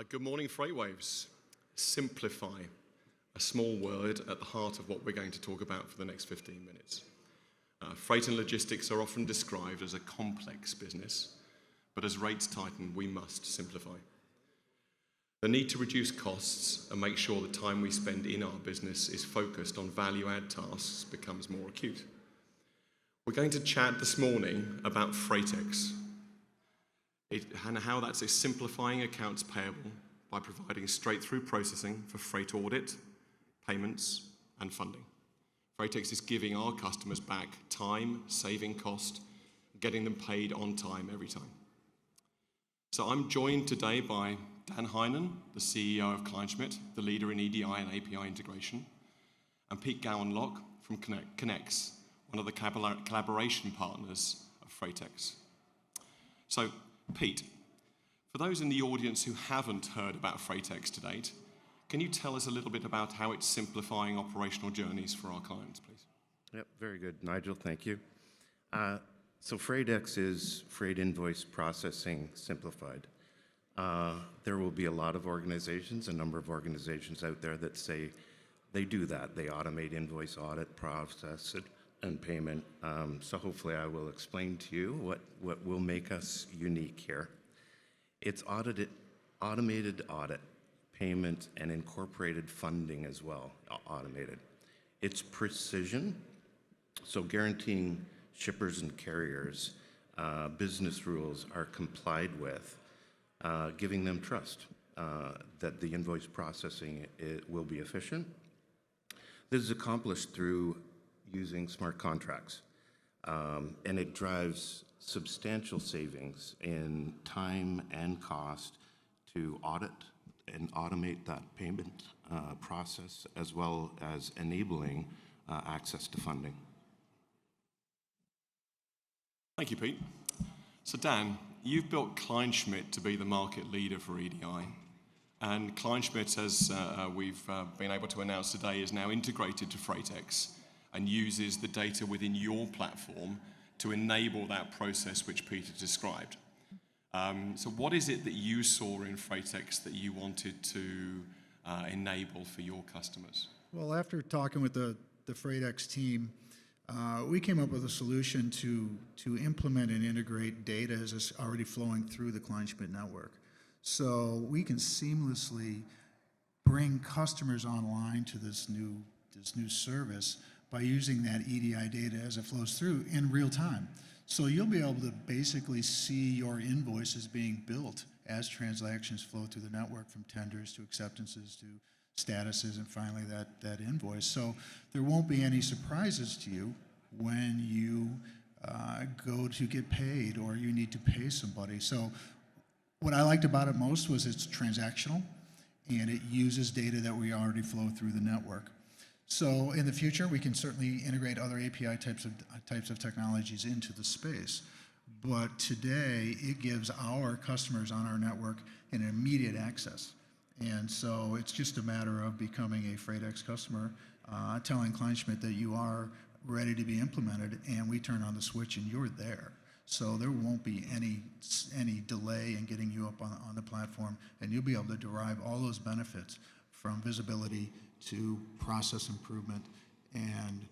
Good morning, Freightwaves. Simplify, a small word at the heart of what we're going to talk about for the next 15 minutes. Freight and logistics are often described as a complex business, but as rates tighten, we must simplify. The need to reduce costs and make sure the time we spend in our business is focused on value-add tasks becomes more acute. We're going to chat this morning about FreightX and how that's simplifying accounts payable by providing straight-through processing for freight audit, payments, and funding. FreightX is giving our customers back time, saving cost, getting them paid on time every time. So I'm joined today by Dan Heinen, the CEO of Kleinschmidt, the leader in EDI and API integration, and Pete Gowanlock from KNNX, one of the collaboration partners of FreightX. So, Pete, for those in the audience who haven't heard about FreightX to date, can you tell us a little bit about how it's simplifying operational journeys for our clients, please? Yep, very good, Nigel, thank you. So FreightX is freight invoice processing simplified. There will be a lot of organizations, a number of organizations out there that say they do that. They automate invoice audit, process, and payment. So hopefully I will explain to you what will make us unique here. It's automated audit, payment, and incorporated funding as well, automated. It's precision, so guaranteeing shippers and carriers business rules are complied with, giving them trust that the invoice processing will be efficient. This is accomplished through using smart contracts, and it drives substantial savings in time and cost to audit and automate that payment process, as well as enabling access to funding. Thank you, Pete. So Dan, you've built Kleinschmidt to be the market leader for EDI. And Kleinschmidt, as we've been able to announce today, is now integrated to FreightX and uses the data within your platform to enable that process which Peter described. So what is it that you saw in FreightX that you wanted to enable for your customers? Well, after talking with the FreightX team, we came up with a solution to implement and integrate data as it's already flowing through the Kleinschmidt network. So we can seamlessly bring customers online to this new service by using that EDI data as it flows through in real time. So you'll be able to basically see your invoices being built as transactions flow through the network, from tenders to acceptances to statuses, and finally that invoice. So there won't be any surprises to you when you go to get paid or you need to pay somebody. So what I liked about it most was it's transactional and it uses data that we already flow through the network. So in the future, we can certainly integrate other API types of technologies into the space. But today, it gives our customers on our network an immediate access. And so it's just a matter of becoming a FreightX customer, telling Kleinschmidt that you are ready to be implemented, and we turn on the switch and you're there. So there won't be any delay in getting you up on the platform, and you'll be able to derive all those benefits from visibility to process improvement and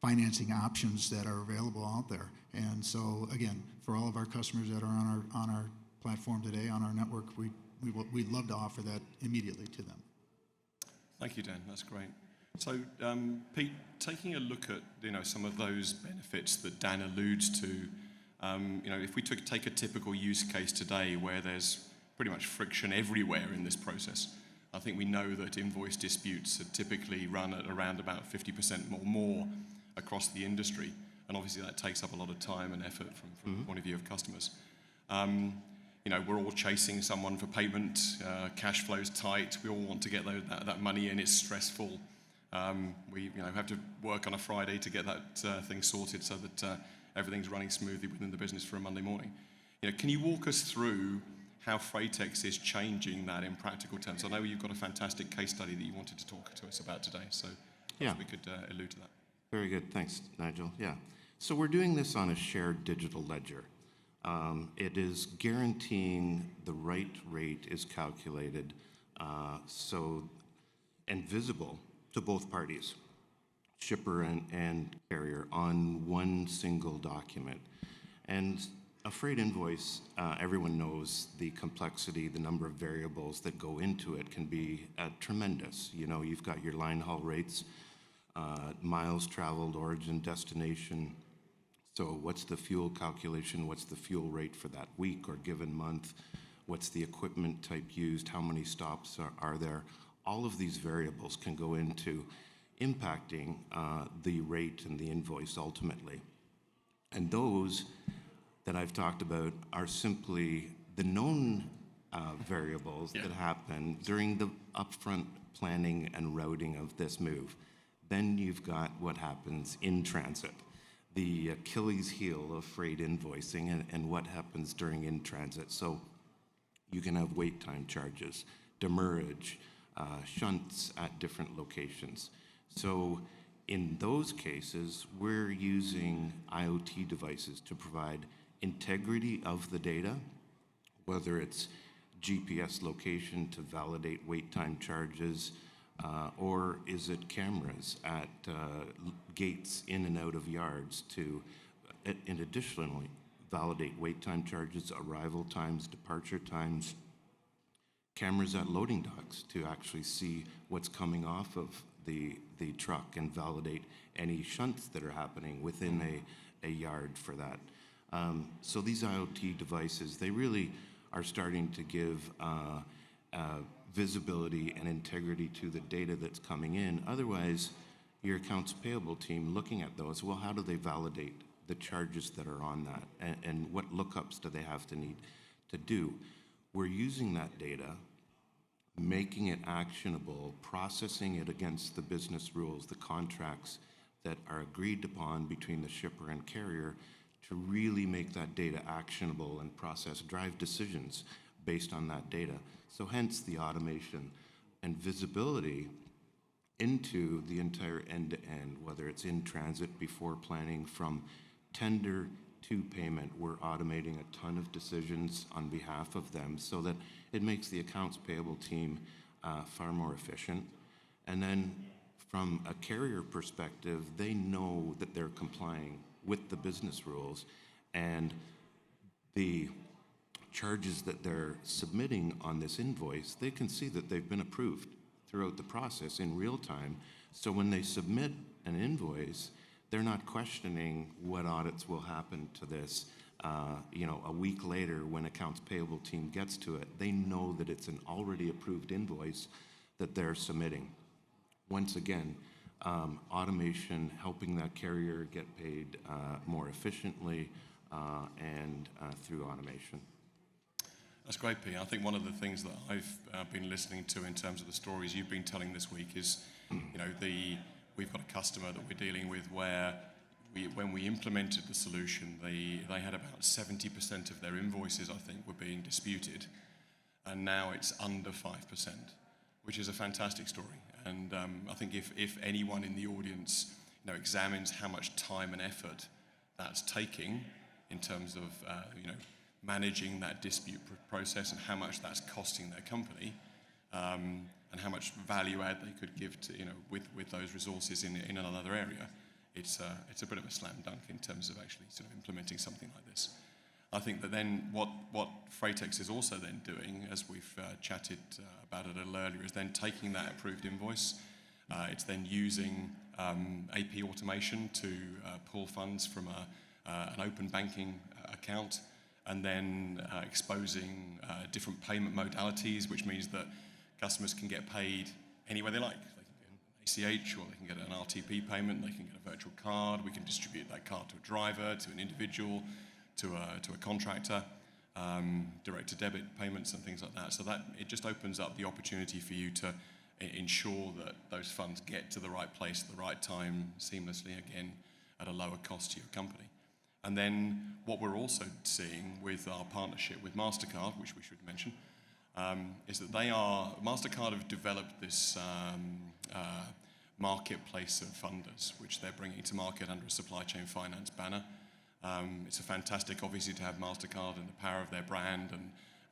financing options that are available out there. And so again, for all of our customers that are on our platform today, on our network, we'd love to offer that immediately to them. Thank you, Dan. That's great. So, Pete, taking a look at some of those benefits that Dan alludes to, if we take a typical use case today where there's pretty much friction everywhere in this process, I think we know that invoice disputes are typically run at around about 50% or more across the industry, and obviously that takes up a lot of time and effort from the point of view of customers. We're all chasing someone for payment, cash flow's tight, we all want to get that money in, it's stressful. We have to work on a Friday to get that thing sorted so that everything's running smoothly within the business for a Monday morning. Can you walk us through how FreightX is changing that in practical terms? I know you've got a fantastic case study that you wanted to talk to us about today, so if we could allude to that. Very good, thanks, Nigel. Yeah, so we're doing this on a shared digital ledger. It is guaranteeing the right rate is calculated and visible to both parties, shipper and carrier, on one single document. And a freight invoice, everyone knows the complexity, the number of variables that go into it can be tremendous. You know, you've got your line haul rates, miles traveled, origin, destination. So what's the fuel calculation? What's the fuel rate for that week or given month? What's the equipment type used? How many stops are there? All of these variables can go into impacting the rate and the invoice ultimately. And those that I've talked about are simply the known variables that happen during the upfront planning and routing of this move. Then you've got what happens in transit, the Achilles heel of freight invoicing and what happens during in transit. So you can have wait time charges, demurrage, shunts at different locations. So in those cases, we're using IoT devices to provide integrity of the data, whether it's GPS location to validate wait time charges, or is it cameras at gates in and out of yards to, and additionally, validate wait time charges, arrival times, departure times, cameras at loading docks to actually see what's coming off of the truck and validate any shunts that are happening within a yard for that. So these IoT devices, they really are starting to give visibility and integrity to the data that's coming in. Otherwise, your accounts payable team looking at those, well, how do they validate the charges that are on that? And what lookups do they have to need to do? We're using that data, making it actionable, processing it against the business rules, the contracts that are agreed upon between the shipper and carrier to really make that data actionable and process, drive decisions based on that data. So hence the automation and visibility into the entire end-to-end, whether it's in transit before planning, from tender to payment. We're automating a ton of decisions on behalf of them so that it makes the accounts payable team far more efficient. And then from a carrier perspective, they know that they're complying with the business rules, and the charges that they're submitting on this invoice, they can see that they've been approved throughout the process in real time. So when they submit an invoice, they're not questioning what audits will happen to this. A week later, when accounts payable team gets to it, they know that it's an already approved invoice that they're submitting. Once again, automation helping that carrier get paid more efficiently and through automation. That's great, Pete. I think one of the things that I've been listening to in terms of the stories you've been telling this week is, we've got a customer that we're dealing with where when we implemented the solution, they had about 70% of their invoices, I think, were being disputed, and now it's under 5%, which is a fantastic story. And I think if anyone in the audience examines how much time and effort that's taking in terms of managing that dispute process and how much that's costing their company, and how much value add they could give to with those resources in another area, it's a bit of a slam dunk in terms of actually sort of implementing something like this. I think that then what FreightX is also then doing, as we've chatted about it a little earlier, is then taking that approved invoice. It's then using AP automation to pull funds from an open banking account, and then exposing different payment modalities, which means that customers can get paid any way they like. They can get an ACH, or they can get an RTP payment, they can get a virtual card, we can distribute that card to a driver, to an individual, to a contractor, direct to debit payments and things like that. So that it just opens up the opportunity for you to ensure that those funds get to the right place at the right time, seamlessly, again, at a lower cost to your company. And then what we're also seeing with our partnership with MasterCard, which we should mention, is that MasterCard have developed this marketplace of funders, which they're bringing to market under a supply chain finance banner. It's a fantastic, obviously, to have MasterCard and the power of their brand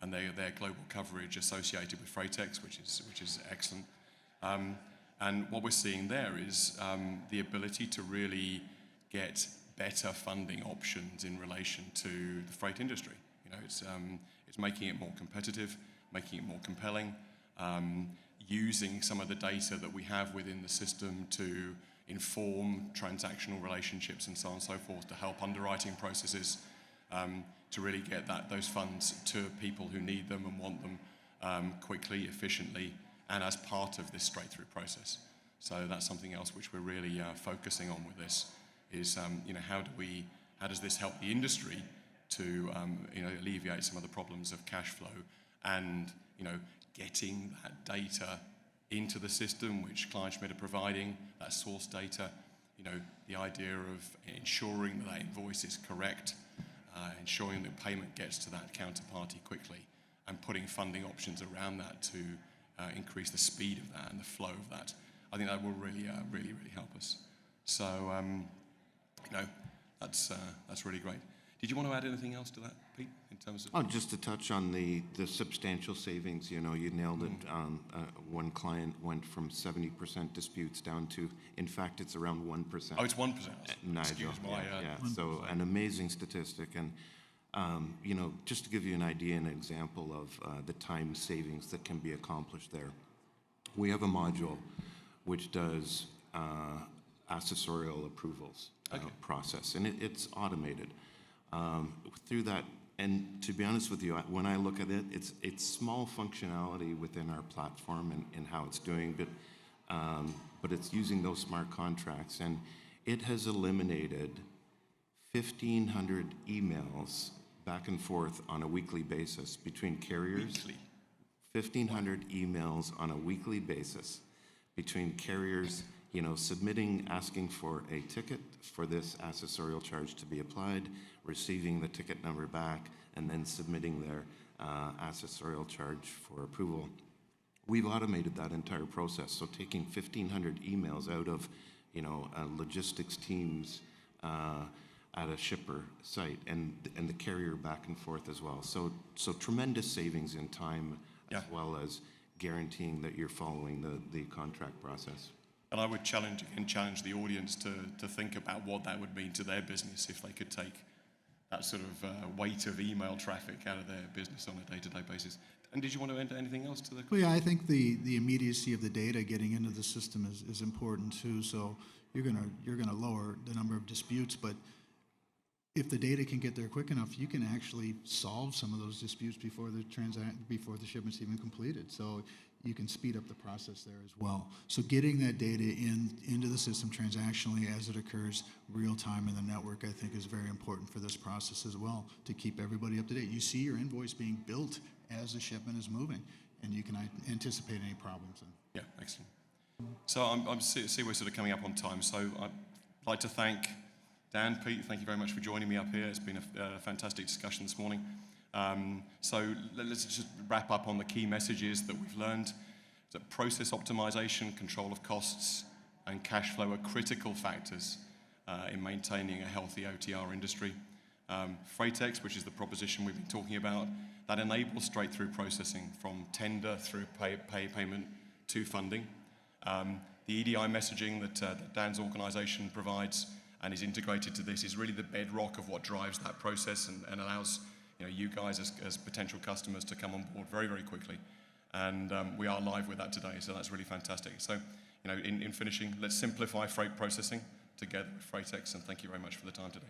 and their global coverage associated with FreightX, which is excellent. And what we're seeing there is the ability to really get better funding options in relation to the freight industry. You know, it's making it more competitive, making it more compelling, using some of the data that we have within the system to inform transactional relationships and so on and so forth, to help underwriting processes, to really get those funds to people who need them and want them quickly, efficiently, and as part of this straight-through process. So that's something else which we're really focusing on with this, is you know, how does this help the industry to you know, alleviate some of the problems of cash flow, and you know, getting that data into the system which Kleinschmidt are providing, that source data, you know, the idea of ensuring that invoice is correct, ensuring that payment gets to that counterparty quickly, and putting funding options around that to increase the speed of that and the flow of that. I think that will really help us. So, you know, that's really great. Did you want to add anything else to that, Pete, in terms of? Oh, just to touch on the substantial savings, you know, you nailed it. One client went from 70% disputes down to, in fact, it's around 1%. Oh, it's 1%. Nigel, yeah. So an amazing statistic. And, you know, just to give you an idea, an example of the time savings that can be accomplished there. We have a module which does accessorial approvals process, and it's automated. Through that, and to be honest with you, when I look at it, it's small functionality within our platform and how it's doing, but it's using those smart contracts, and it has eliminated 1,500 emails back and forth on a weekly basis between carriers. Weekly? 1,500 emails on a weekly basis between carriers, you know, submitting, asking for a ticket for this accessorial charge to be applied, receiving the ticket number back, and then submitting their accessorial charge for approval. We've automated that entire process, so taking 1,500 emails out of, you know, logistics teams at a shipper site, and the carrier back and forth as well. So tremendous savings in time, as well as guaranteeing that you're following the contract process. And I would challenge the audience to think about what that would mean to their business if they could take that sort of weight of email traffic out of their business on a day-to-day basis. And did you want to add anything else to the? Well, yeah, I think the immediacy of the data getting into the system is important too. So you're gonna lower the number of disputes, but if the data can get there quick enough, you can actually solve some of those disputes before the shipment's even completed. So you can speed up the process there as well. So getting that data into the system transactionally as it occurs real time in the network, I think, is very important for this process as well, to keep everybody up to date. You see your invoice being built as the shipment is moving, and you can anticipate any problems then. Yeah, excellent. So I see we're sort of coming up on time. So I'd like to thank Dan, Pete, thank you very much for joining me up here. It's been a fantastic discussion this morning. So let's just wrap up on the key messages that we've learned. That process optimization, control of costs, and cash flow are critical factors in maintaining a healthy OTR industry. FreightX, which is the proposition we've been talking about, that enables straight-through processing from tender through payment to funding. The EDI messaging that Dan's organization provides and is integrated to this is really the bedrock of what drives that process and allows you guys as potential customers to come on board very, very quickly. And we are live with that today, so that's really fantastic. So, in finishing, let's simplify freight processing together with FreightX, and thank you very much for the time today.